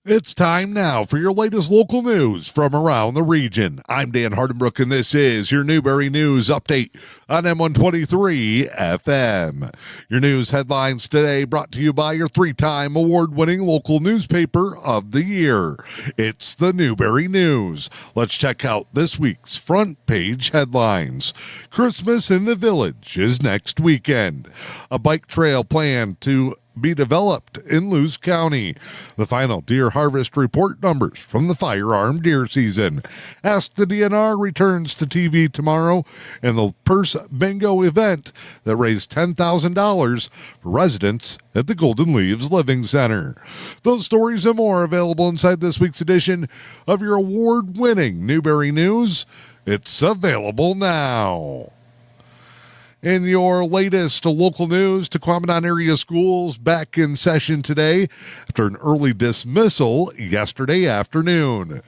It's time now for your latest local news from around the region. I'm Dan Hardenbrook, and this is your Newberry News Update on M123 FM. Your news headlines today brought to you by your three-time award-winning local newspaper of the year. It's the Newberry News. Let's check out this week's front page headlines. Christmas in the Village is next weekend. A bike trail planned to be developed in Lewis County. The final deer harvest report numbers from the firearm deer season. Ask the DNR returns to TV tomorrow, and the purse bingo event that raised $10,000 for residents at the Golden Leaves Living Center. Those stories and more available inside this week's edition of your award-winning Newberry News. It's available now. In your latest local news, Tahquamenon Area Schools back in session today after an early dismissal yesterday afternoon.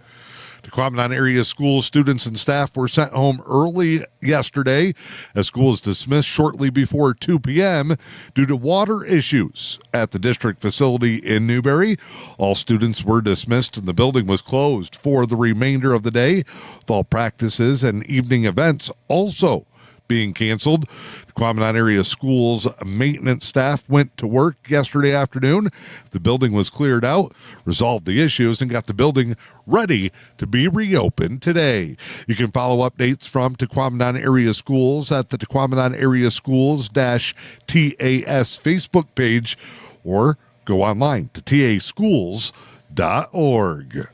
Tahquamenon Area Schools students and staff were sent home early yesterday as school was dismissed shortly before 2 p.m. due to water issues at the district facility in Newberry. All students were dismissed and the building was closed for the remainder of the day, with all practices and evening events also being canceled. Tahquamenon Area Schools maintenance staff went to work yesterday afternoon. The building was cleared out, resolved the issues, and got the building ready to be reopened today. You can follow updates from Tahquamenon Area Schools at the Tahquamenon Area Schools-TAS Facebook page or go online to taschools.org.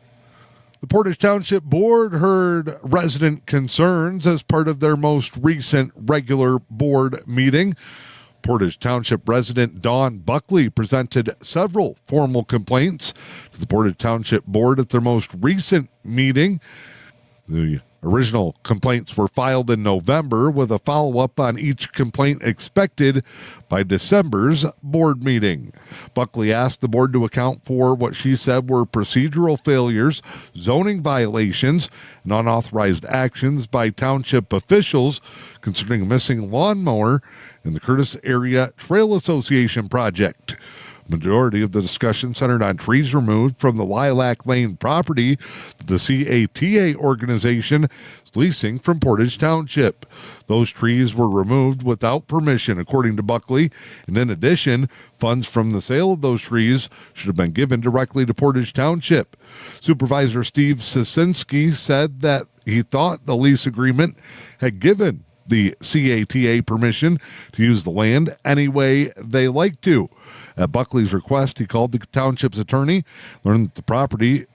The Portage Township Board heard resident concerns as part of their most recent regular board meeting. Portage Township resident Dawn Buckley presented several formal complaints to the Portage Township Board at their most recent meeting. The original complaints were filed in November, with a follow-up on each complaint expected by December's board meeting. Buckley asked the board to account for what she said were procedural failures, zoning violations, and unauthorized actions by township officials concerning a missing lawnmower in the Curtis Area Trail Association project. Majority of the discussion centered on trees removed from the Lilac Lane property that the CATA organization is leasing from Portage Township. Those trees were removed without permission, according to Buckley, and in addition, funds from the sale of those trees should have been given directly to Portage Township. Supervisor Steve Sisinski said that he thought the lease agreement had given the CATA permission to use the land any way they like to. At Buckley's request, he called the township's attorney, learned that the property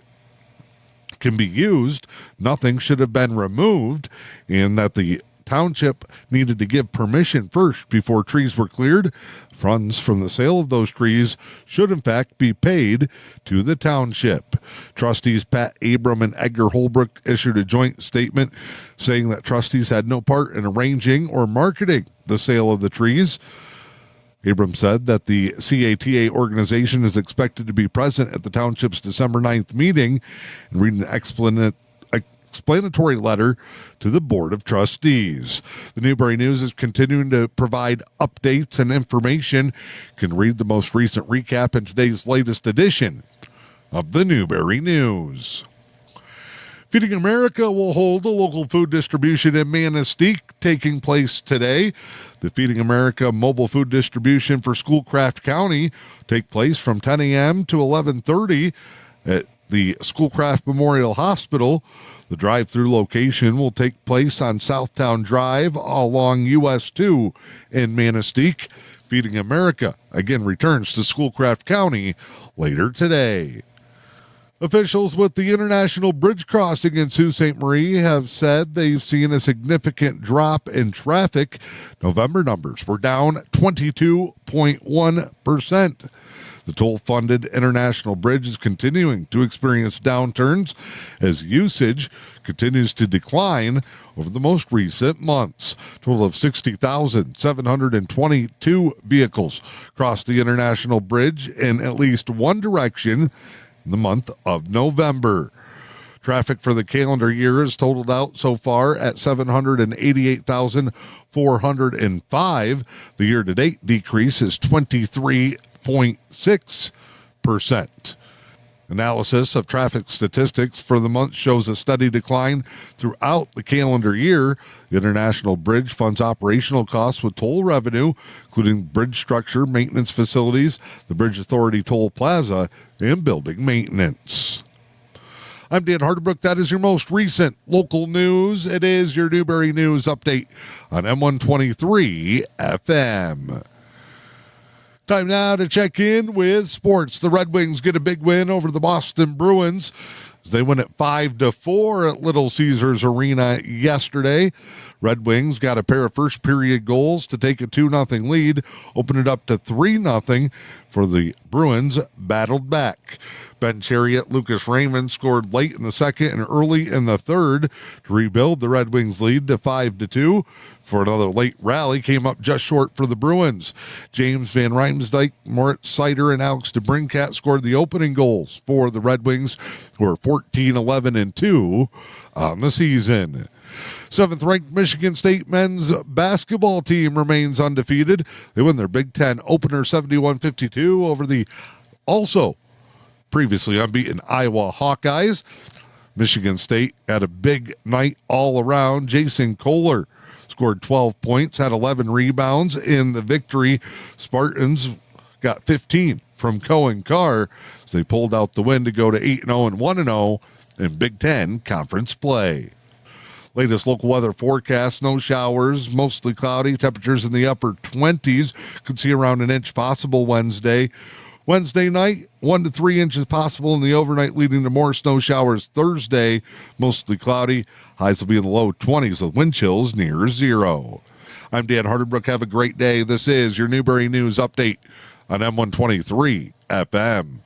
can be used, nothing should have been removed, and that the township needed to give permission first before trees were cleared. Funds from the sale of those trees should in fact be paid to the township. Trustees Pat Abram and Edgar Holbrook issued a joint statement saying that trustees had no part in arranging or marketing the sale of the trees. Abram said that the CATA organization is expected to be present at the township's December 9th meeting and read an explanatory letter to the Board of Trustees. The Newberry News is continuing to provide updates and information. You can read the most recent recap in today's latest edition of the Newberry News. Feeding America will hold a local food distribution in Manistee taking place today. The Feeding America mobile food distribution for Schoolcraft County take place from 10 a.m. to 11:30 at the Schoolcraft Memorial Hospital. The drive-through location will take place on Southtown Drive along US 2 in Manistee. Feeding America again returns to Schoolcraft County later today. Officials with the International Bridge Crossing in Sault Ste. Marie have said they've seen a significant drop in traffic. November numbers were down 22.1%. The toll-funded International Bridge is continuing to experience downturns as usage continues to decline over the most recent months. A total of 60,722 vehicles crossed the International Bridge in at least one direction in the month of November. Traffic for the calendar year is totaled out so far at 788,405. The year-to-date decrease is 23.6%. Analysis of traffic statistics for the month shows a steady decline throughout the calendar year. The International Bridge funds operational costs with toll revenue, including bridge structure, maintenance facilities, the Bridge Authority Toll Plaza, and building maintenance. I'm Dan Hardebrook. That is your most recent local news. It is your Newberry News Update on M123 FM. Time now to check in with sports. The Red Wings get a big win over the Boston Bruins as they win at 5-4 at Little Caesars Arena yesterday. Red Wings got a pair of first period goals to take a 2-0 lead, open it up to 3-0 for the Bruins battled back. Ben Chariot, Lucas Raymond scored late in the second and early in the third to rebuild the Red Wings lead to 5-2. For another late rally, came up just short for the Bruins. James Van Rijmsdijk, Moritz Seider, and Alex DeBrincat scored the opening goals for the Red Wings, who are 14-11-2 on the season. 7th-ranked Michigan State men's basketball team remains undefeated. They win their Big Ten opener 71-52 over the also previously unbeaten Iowa Hawkeyes. Michigan State had a big night all around. Jason Kohler scored 12 points, had 11 rebounds in the victory. Spartans got 15 from Cohen Carr as they pulled out the win to go to 8-0 and 1-0 in Big Ten conference play. Latest local weather forecast, no showers, mostly cloudy, temperatures in the upper 20s. Could see around an inch possible Wednesday. Wednesday night, 1 to 3 inches possible in the overnight, leading to more snow showers Thursday, mostly cloudy. Highs will be in the low 20s with wind chills near 0. I'm Dan Hardebrook. Have a great day. This is your Newberry News Update on M123 FM.